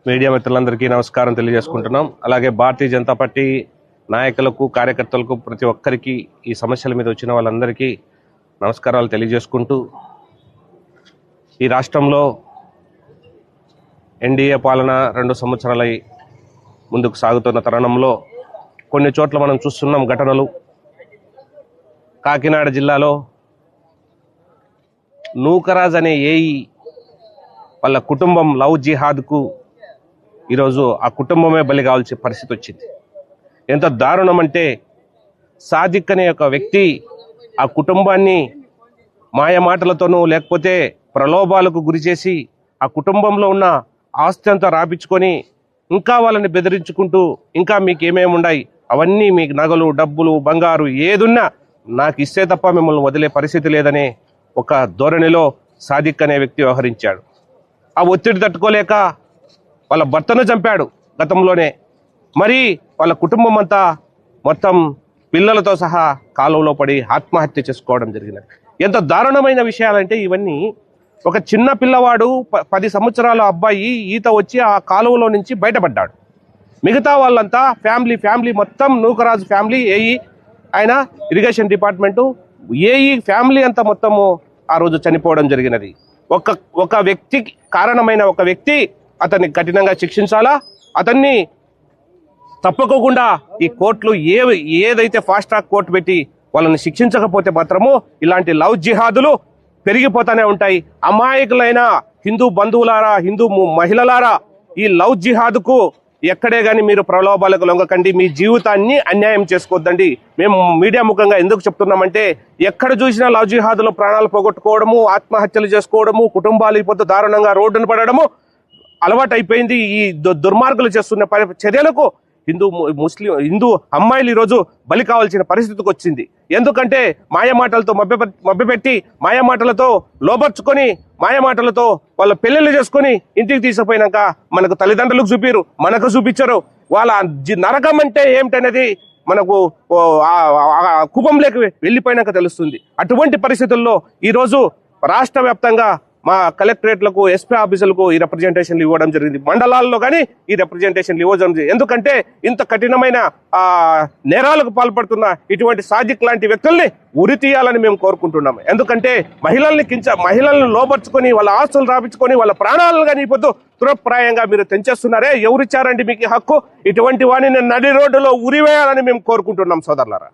Media మిత్రులందరికీ నమస్కారం తెలియజేసుకుంటున్నాం. అలాగే భారతీయ జనతా పార్టీ నాయకులకు, కార్యకర్తలకు, ప్రతి ఒక్కరికి ఈ సమస్యల మీద వచ్చిన వాళ్ళందరికీ నమస్కారాలు తెలియజేసుకుంటూ, ఈ రాష్ట్రంలో ఎన్డీఏ పాలన 2 సంవత్సరాలై ముందుకు సాగుతున్న తరుణంలో కొన్ని చోట్ల మనం చూస్తున్నాం ఘటనలు. కాకినాడ జిల్లాలో నూకరాజ్ అనే ఏఈ వాళ్ళ కుటుంబం లవ్ జిహాద్కు ఈరోజు ఆ కుటుంబమే బలి కావాల్సిన పరిస్థితి వచ్చింది. ఎంత దారుణం అంటే, సాదిక్ అనే ఒక వ్యక్తి ఆ కుటుంబాన్ని మాయమాటలతోనూ లేకపోతే ప్రలోభాలకు గురి చేసి ఆ కుటుంబంలో ఉన్న ఆస్తి అంతా రాపించుకొని ఇంకా వాళ్ళని బెదిరించుకుంటూ, ఇంకా మీకు ఏమేమి ఉన్నాయి అవన్నీ, మీకు నగలు, డబ్బులు, బంగారు ఏదున్నా నాకు ఇస్తే తప్ప మిమ్మల్ని వదిలే పరిస్థితి లేదనే ఒక ధోరణిలో సాదిక్ అనే వ్యక్తి వ్యవహరించాడు. ఆ ఒత్తిడి తట్టుకోలేక వాళ్ళ భర్తను చంపాడు గతంలోనే. మరి వాళ్ళ కుటుంబం అంతా మొత్తం పిల్లలతో సహా కాలువలో పడి ఆత్మహత్య చేసుకోవడం జరిగినది. ఎంత దారుణమైన విషయాలంటే ఇవన్నీ. ఒక చిన్న పిల్లవాడు 10 సంవత్సరాల అబ్బాయి ఈత వచ్చి ఆ కాలువలో నుంచి బయటపడ్డాడు. మిగతా వాళ్ళంతా ఫ్యామిలీ మొత్తం నూకరాజు ఫ్యామిలీ, ఏఈ, ఆయన ఇరిగేషన్ డిపార్ట్మెంటు, ఏఈ ఫ్యామిలీ అంతా మొత్తము ఆ రోజు చనిపోవడం జరిగినది. ఒక వ్యక్తికి కారణమైన ఒక వ్యక్తి, అతన్ని కఠినంగా శిక్షించాలా. అతన్ని తప్పకోకుండా ఈ కోర్టులు ఏదైతే ఫాస్ట్ ట్రాక్ కోర్టు పెట్టి వాళ్ళని శిక్షించకపోతే మాత్రము ఇలాంటి లవ్ జిహాదులు పెరిగిపోతూనే ఉంటాయి. అమాయకులైన హిందూ బంధువులారా, హిందూ మహిళలారా, ఈ లవ్ జిహాద్కు ఎక్కడే కానీ మీరు ప్రలోభాలకు లొంగకండి. మీ జీవితాన్ని అన్యాయం చేసుకోవద్దండి. మేము మీడియా ముఖంగా ఎందుకు చెప్తున్నామంటే, ఎక్కడ చూసినా లవ్ జిహాదులో ప్రాణాలు పోగొట్టుకోవడము, ఆత్మహత్యలు చేసుకోవడము, కుటుంబాలు ఇప్పుడు దారుణంగా రోడ్డును పడడము అలవాటు అయిపోయింది. ఈ దుర్మార్గులు చేస్తున్న చర్యలకు హిందూ అమ్మాయిలు ఈరోజు బలి కావాల్సిన పరిస్థితికి వచ్చింది. ఎందుకంటే మాయమాటలతో మభ్యపెట్టి, మాయమాటలతో లోబర్చుకొని, మాయమాటలతో వాళ్ళ పెళ్లిళ్ళు చేసుకొని ఇంటికి తీసుకుపోయినాక మనకు తల్లిదండ్రులకు చూపిరు, మనకు చూపించరు. వాళ్ళ నరకం అంటే ఏమిటనేది మనకు కుపంలోకి వెళ్ళిపోయినాక తెలుస్తుంది. అటువంటి పరిస్థితుల్లో ఈరోజు రాష్ట్ర వ్యాప్తంగా మా కలెక్టరేట్లకు, ఎస్పీ ఆఫీసులకు ఈ రిప్రజెంటేషన్లు ఇవ్వడం జరిగింది. మండలాల్లో కానీ ఈ రిప్రజెంటేషన్లు ఇవ్వడం జరిగింది. ఎందుకంటే ఇంత కఠినమైన నేరాలకు పాల్పడుతున్న ఇటువంటి సాదిక్ లాంటి వ్యక్తుల్ని ఉరి తీయాలని మేము కోరుకుంటున్నాము. ఎందుకంటే మహిళలను లోపరుచుకొని, వాళ్ళ ఆస్తులు రాపించుకొని, వాళ్ళ ప్రాణాలను కానీ ఇప్పుడు తురప్రాయంగా మీరు తెంచేస్తున్నారే. ఎవరిచ్చారండి మీకు హక్కు? ఇటువంటి వాడిని నడి రోడ్డులో ఉరివేయాలని మేము కోరుకుంటున్నాం సోదరులారా.